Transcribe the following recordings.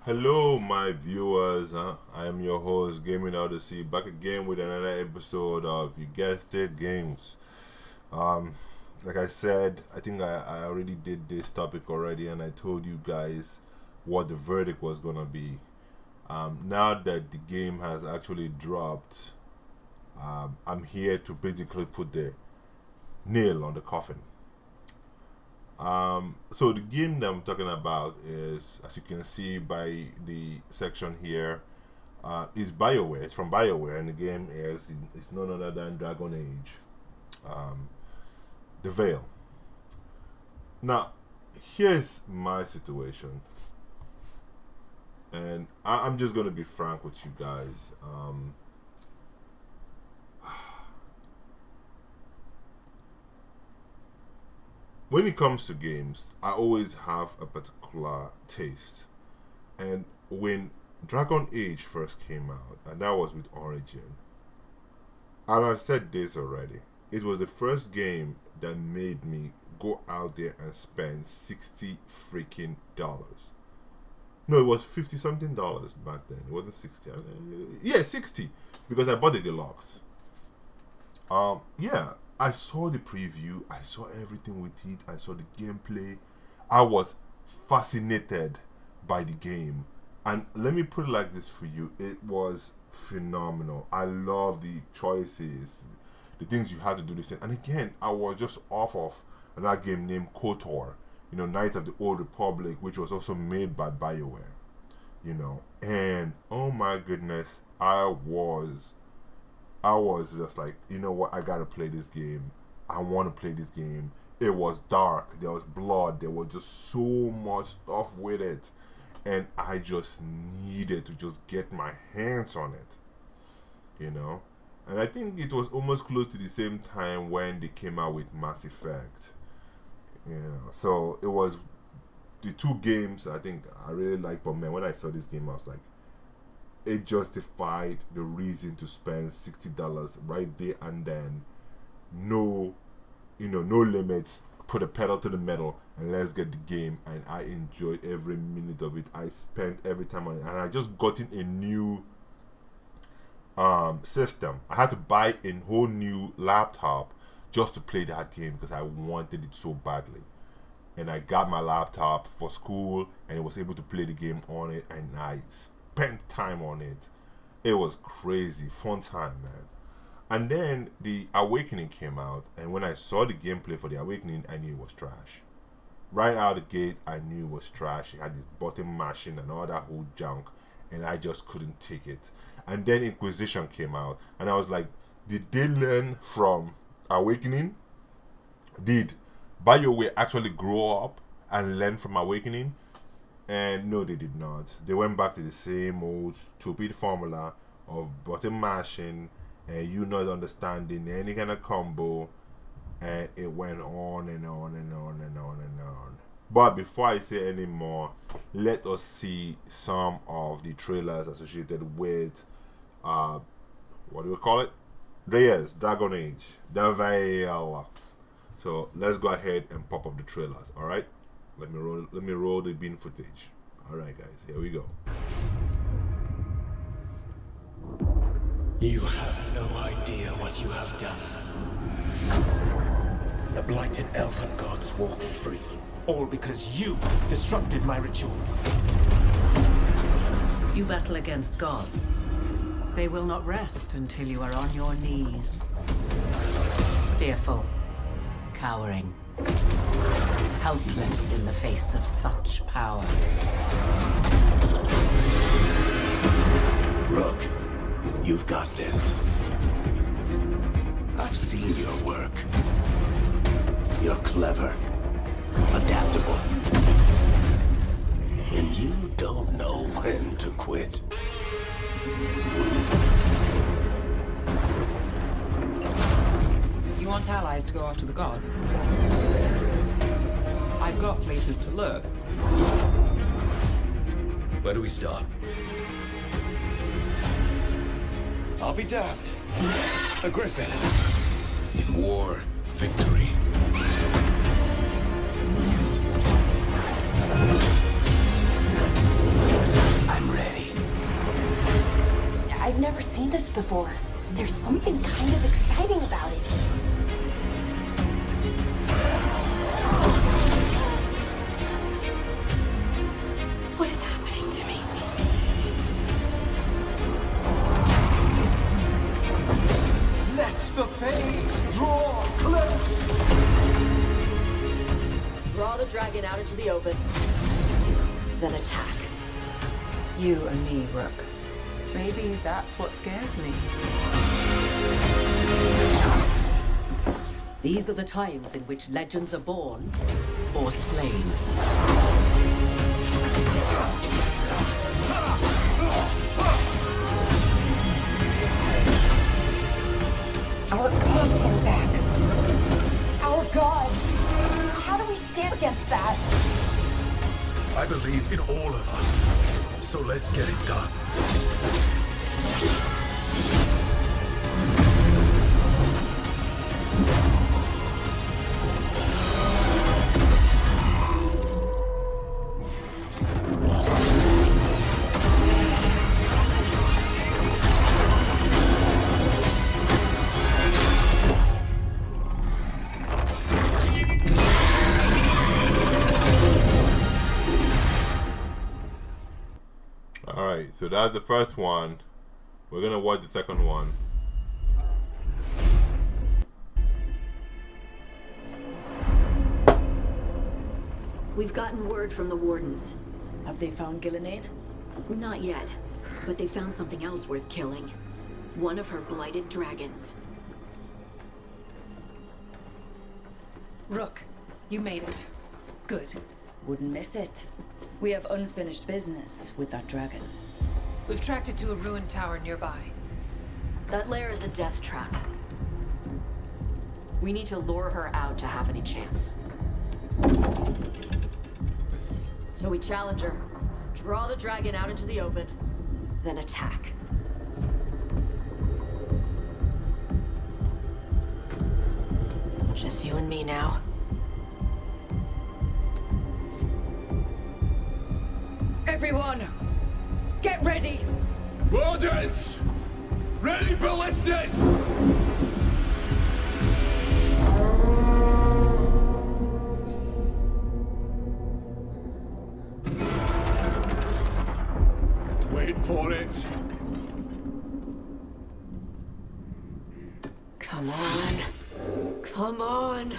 Hello, my viewers. I am your host, Gaming Odyssey, back again with another episode of You Guessed It Games. Um, like I said, I think I already did this topic already, and I told you guys what the verdict was gonna be. Now that the game has actually dropped, I'm here to basically put the nail on the coffin. So the game that I'm talking about is, as you can see by the section here, is BioWare. It's from BioWare, and the game is it's none other than Dragon Age, the Veil. Now, here's my situation, and I'm just gonna be frank with you guys. When it comes to games, I always have a particular taste. And when Dragon Age first came out, and that was with Origin, and I've said this already, it was the first game that made me go out there and spend 60 freaking dollars. No, it was 50 something dollars back then. It wasn't 60. Yeah, 60, because I bought the deluxe. Yeah, I saw the preview, I saw everything with it, I saw the gameplay. I was fascinated by the game. And let me put it like this for you, it was phenomenal. I love the choices, the things you had to do this thing. And again, I was just off of another game named KOTOR, Knights of the Old Republic, which was also made by BioWare, And oh my goodness, I was just like, you know what, I gotta play this game. I want to play this game. It was dark, there was blood, there was just so much stuff with it, and I just needed to just get my hands on it, And I think it was almost close to the same time when they came out with Mass Effect, So it was the two games I think I really liked, but man, when I saw this game, I was like, it justified the reason to spend $60 right there and then. No limits. Put a pedal to the metal and let's get the game. And I enjoyed every minute of it. I spent every time on it, and I just got in a new system. I had to buy a whole new laptop just to play that game because I wanted it so badly. And I got my laptop for school, and I was able to play the game on it, and I spent time on it. It was crazy, fun time, man. And then the Awakening came out, and when I saw the gameplay for the Awakening, I knew it was trash. Right out of the gate, I knew it was trash. It had this button mashing and all that whole junk, and I just couldn't take it. And then Inquisition came out, and I was like, did they learn from Awakening? Did BioWare actually grow up and learn from Awakening? And no, they did not. They went back to the same old stupid formula of button mashing and you not understanding any kind of combo, and it went on and on and on and on and on. But before I say any more, let us see some of the trailers associated with what do we call it? Dragon Age, the Veil. So let's go ahead and pop up the trailers. All right, let me roll the bean footage. All right, guys, here we go. You have no idea what you have done. The blighted elven gods walk free, all because you disrupted my ritual. You battle against gods. They will not rest until you are on your knees. Fearful, cowering, helpless in the face of such power. Rook, you've got this. I've seen your work. You're clever, adaptable, and you don't know when to quit. You want allies to go after the gods? I've got places to look. Where do we start? I'll be damned. A griffin. In war, victory. before. There's something kind of exciting about it. What is happening to me? Let the Fae draw close! Draw the dragon out into the open. Then attack. You and me, Rook. Maybe that's what scares me. These are the times in which legends are born or slain. Our gods are back. Our gods. How do we stand against that? I believe in all of us. So let's get it done. Alright, so that's the first one. We're gonna watch the second one. We've gotten word from the wardens. Have they found Gillenade? Not yet, but they found something else worth killing. One of her blighted dragons. Rook, you made it. Good. Wouldn't miss it. We have unfinished business with that dragon. We've tracked it to a ruined tower nearby. That lair is a death trap. We need to lure her out to have any chance. So we challenge her, draw the dragon out into the open, then attack. Just you and me now. Everyone, get ready! Wardens! Ready ballistas! Wait for it. Come on. Come on.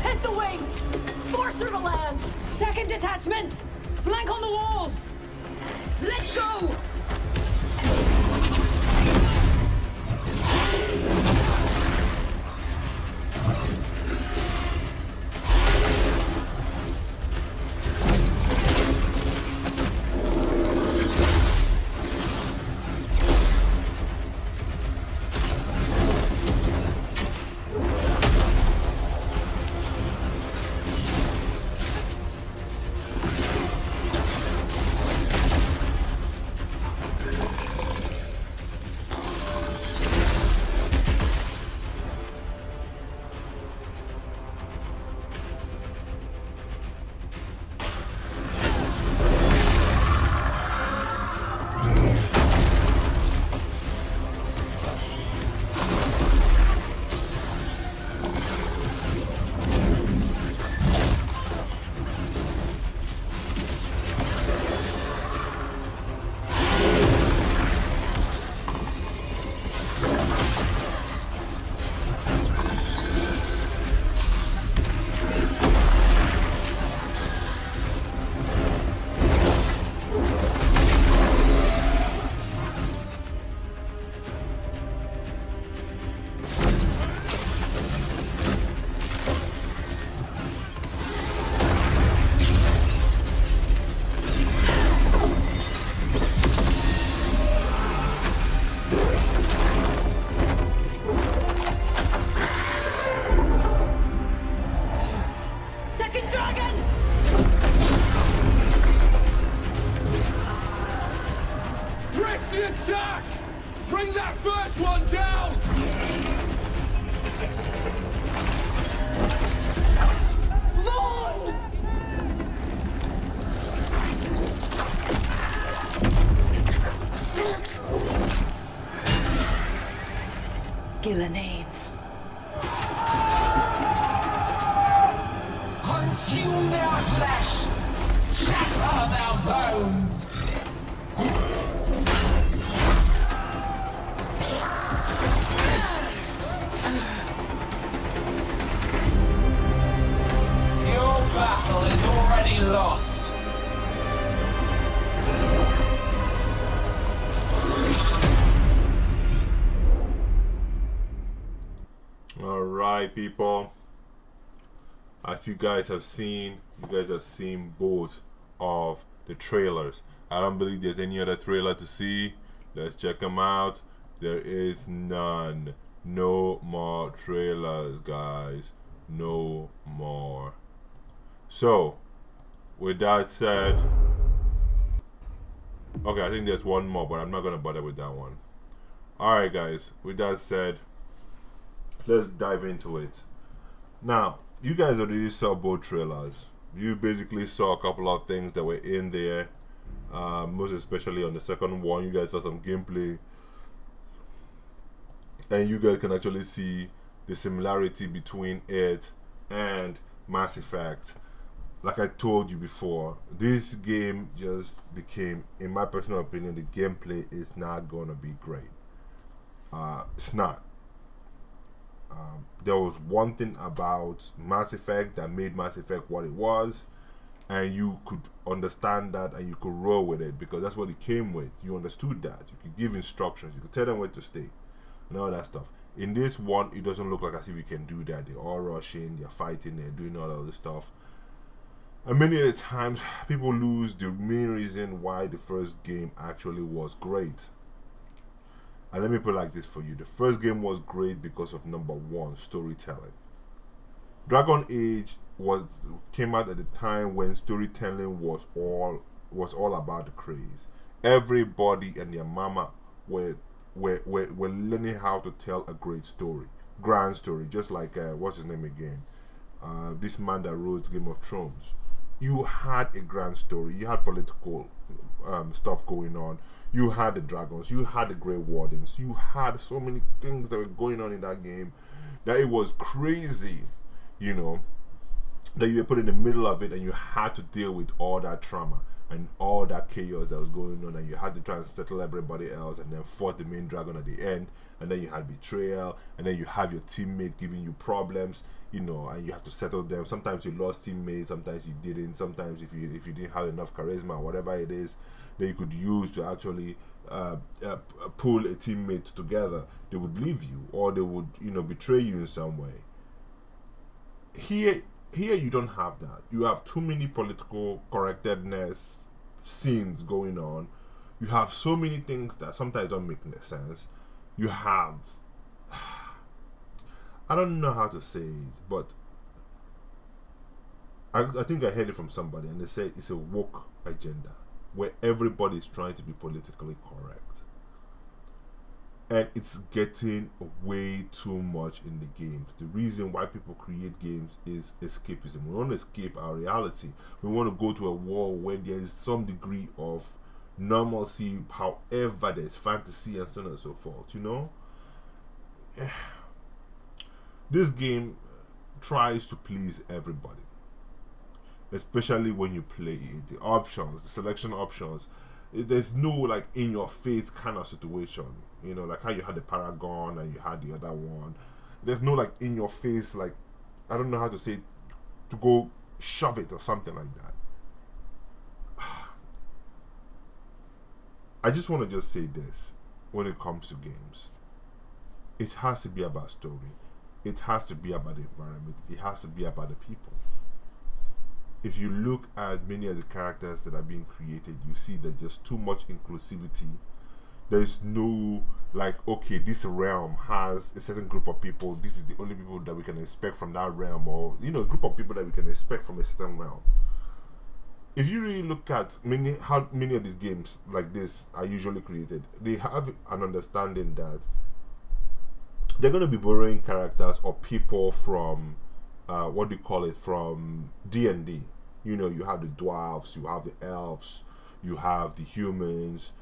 Hit the wings! Force her to land! Second detachment! Flank on the walls! Let's go! Press the attack! Bring that first one down! Gillenane. Consume their flesh! Shatter their bones! Your battle is already lost! Alright, people. As you guys have seen both of the trailers. I don't believe there's any other trailer to see. Let's check them out. There is none. No more trailers, guys. No more. So, with that said, okay, I think there's one more, but I'm not gonna bother with that one. Alright, guys, with that said, let's dive into it. Now, you guys already saw both trailers. You basically saw a couple of things that were in there, most especially on the second one. You guys saw some gameplay, and you guys can actually see the similarity between it and Mass Effect. Like I told you before, this game just became, in my personal opinion, the gameplay is not gonna be great. It's not. There was one thing about Mass Effect that made Mass Effect what it was, and you could understand that and you could roll with it because that's what it came with. You understood that. You could give instructions, you could tell them where to stay and all that stuff. In this one, it doesn't look like as if you can do that. They're all rushing, they're fighting, they're doing all of this stuff. And many of the times, people lose the main reason why the first game actually was great. And let me put it like this for you. The first game was great because of number one, storytelling. Dragon Age came out at the time when storytelling was all about the craze. Everybody and their mama were learning how to tell a great story, grand story, just like what's his name again? This man that wrote Game of Thrones. You had a grand story. You had political stuff going on. You had the dragons. You had the Grey Wardens. You had so many things that were going on in that game that it was crazy, you know, that you were put in the middle of it and you had to deal with all that trauma and all that chaos that was going on, and you had to try and settle everybody else and then fought the main dragon at the end, and then you had betrayal, and then you have your teammate giving you problems, you know, and you have to settle them. Sometimes you lost teammates, sometimes you didn't. Sometimes if you didn't have enough charisma, whatever it is that you could use to actually pull a teammate together, they would leave you or they would, you know, betray you in some way. Here you don't have that. You have too many political correctness scenes going on. You have so many things that sometimes don't make sense. You have, I don't know how to say it, but I think I heard it from somebody and they said it's a woke agenda where everybody is trying to be politically correct. And it's getting way too much in the games. The reason why people create games is escapism. We want to escape our reality. We want to go to a world where there is some degree of normalcy, however there's fantasy and so on and so forth, you know? This game tries to please everybody, especially when you play it. The options, the selection options, there's no like in your face kind of situation, you know, like how you had the Paragon and you had the other one. There's no like in your face, like, I don't know how to say it, to go shove it or something like that. I just want to just say this: when it comes to games, it has to be about story, it has to be about the environment, it has to be about the people. If you look at many of the characters that are being created, you see there's just too much inclusivity. There's no, like, okay, this realm has a certain group of people, this is the only people that we can expect from that realm, or, you know, a group of people that we can expect from a certain realm. If you really look at how many of these games like this are usually created, they have an understanding that they're going to be borrowing characters or people from, what do you call it, from D&D. You know, you have the dwarves, you have the elves, you have the humans,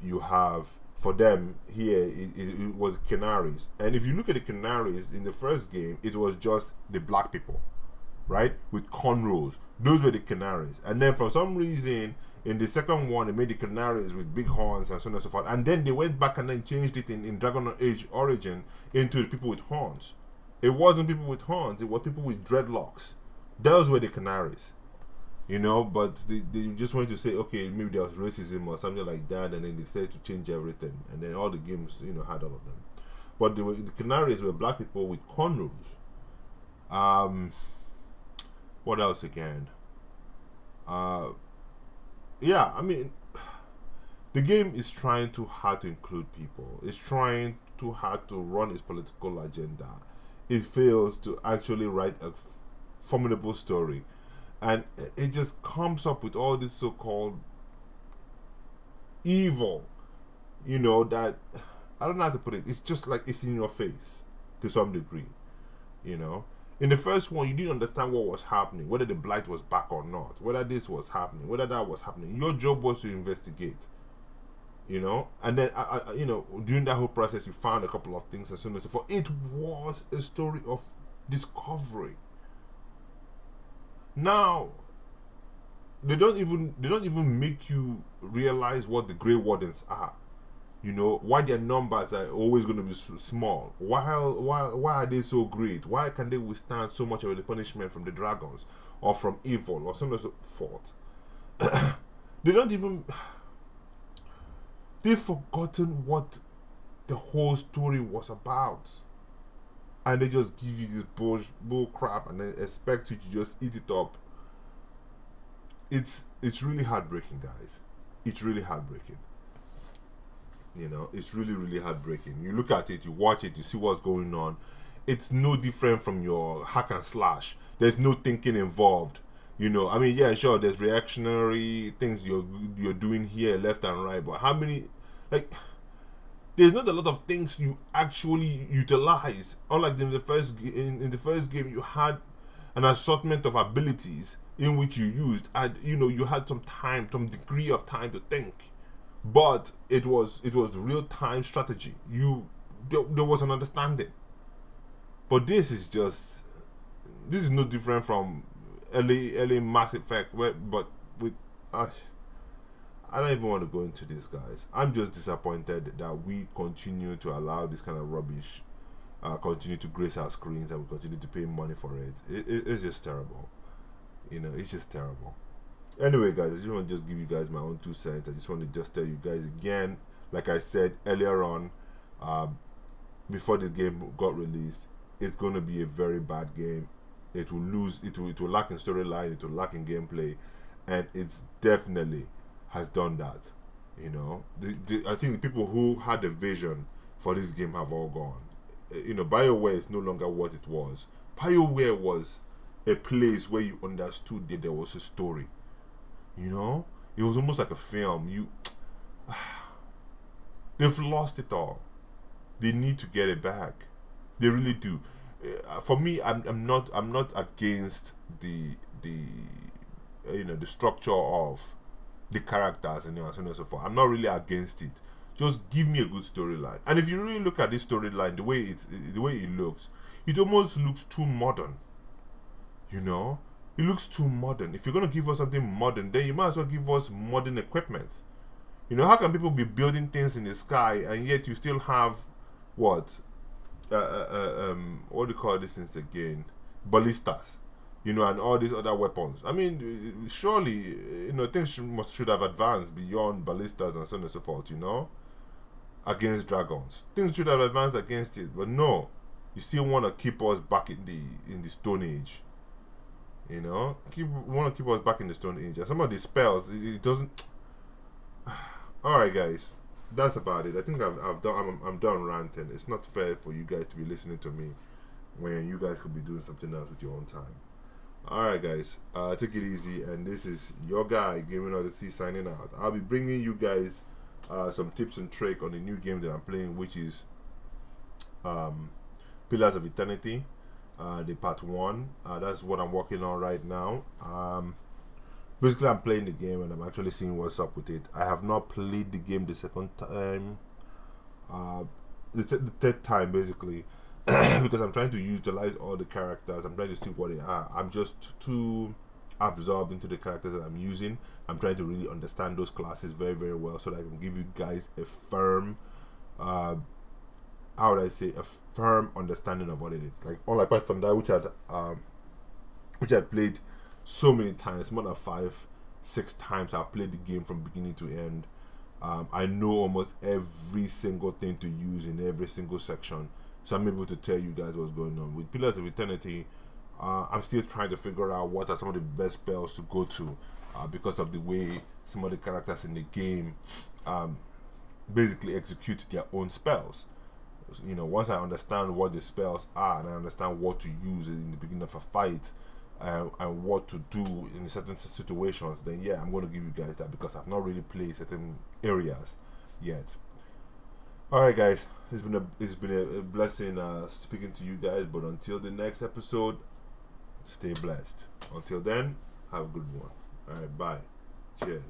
you have for them here, it was Canaries. And if you look at the Canaries in the first game, it was just the black people, right, with cornrows. Those were the Canaries. And then for some reason in the second one, they made the Canaries with big horns and so on and so forth. And then they went back and then changed it in Dragon Age Origin into the people with horns. It wasn't people with horns, it was people with dreadlocks. Those were the Canaries. You know, but they just wanted to say, okay, maybe there was racism or something like that, and then they decided to change everything. And then all the games, you know, had all of them. But the Canaries were black people with cornrows. What else again? Yeah, I mean, the game is trying too hard to include people. It's trying too hard to run its political agenda. It fails to actually write a formidable story. And it just comes up with all this so-called evil, you know, that, I don't know how to put it. It's just like it's in your face to some degree, you know. In the first one, you didn't understand what was happening, whether the blight was back or not, whether this was happening, whether that was happening. Your job was to investigate, you know. And then, you know, during that whole process, you found a couple of things and so on and so forth. It was a story of discovery. Now, they don't even make you realize what the Grey Wardens are. You know, why their numbers are always going to be small. Why are they so great? Why can they withstand so much of the punishment from the dragons or from evil or so on and so forth? They've forgotten what the whole story was about. And they just give you this bull crap and then expect you to just eat it up. It's really heartbreaking, guys. It's really heartbreaking. You know, it's really, really heartbreaking. You look at it, you watch it, you see what's going on. It's no different from your hack and slash. There's no thinking involved. You know, I mean, yeah, sure, there's reactionary things you're doing here, left and right, but how many, like, there's not a lot of things you actually utilize. Unlike in the first game, you had an assortment of abilities in which you used, and you know, you had some degree of time to think. But it was real time strategy. There was an understanding. But this is no different from LA Mass Effect, but with I don't even want to go into this, guys. I'm just disappointed that we continue to allow this kind of rubbish continue to grace our screens, and we continue to pay money for it. It's just terrible. You know, it's just terrible. Anyway, guys, I just want to just give you guys my own 2 cents. I just want to just tell you guys again, like I said earlier on, before this game got released, it's going to be a very bad game. It will lack in storyline, it will lack in gameplay, and it's definitely has done that. You know, I think the people who had a vision for this game have all gone. You know, BioWare is no longer what it was. BioWare was a place where you understood that there was a story. You know, it was almost like a film. They've lost it all. They need to get it back. They really do. For me, I'm not against the you know, the structure of the characters and so on and so forth. I'm not really against it. Just give me a good storyline. And if you really look at this storyline, the way it looks, it almost looks too modern. You know, it looks too modern. If you're gonna give us something modern, then you might as well give us modern equipment. You know, how can people be building things in the sky and yet you still have what do you call these things again? Ballistas. You know, and all these other weapons. I mean, surely, you know, things should have advanced beyond ballistas and so on and so forth, you know, against dragons. Things should have advanced against it, but no, you still want to keep us back in the Stone Age. You know, want to keep us back in the Stone Age. And some of the spells, it doesn't. All right, guys, that's about it. I think I'm done ranting. It's not fair for you guys to be listening to me when you guys could be doing something else with your own time. Alright, guys, take it easy, and this is your guy Gaming Odyssey signing out. I'll be bringing you guys some tips and tricks on the new game that I'm playing, which is Pillars of Eternity, the part 1. That's what I'm working on right now. Basically, I'm playing the game and I'm actually seeing what's up with it. I have not played the game the second time the third time basically, because I'm trying to utilize all the characters. I'm trying to see what they are. I'm just too absorbed into the characters that I'm using. I'm trying to really understand those classes very, very well, so that I can give you guys a firm, how would I say, a firm understanding of what it is. Like, all apart from that, which I played so many times, more than 5-6 times. I've played the game from beginning to end. I know almost every single thing to use in every single section, so I'm able to tell you guys what's going on. With Pillars of Eternity, I'm still trying to figure out what are some of the best spells to go to, because of the way some of the characters in the game basically execute their own spells. You know, once I understand what the spells are and I understand what to use in the beginning of a fight, and what to do in certain situations, then yeah, I'm going to give you guys that, because I've not really played certain areas yet. Alright guys, it's been a blessing speaking to you guys, but until the next episode, stay blessed. Until then, have a good one. Alright, bye. Cheers.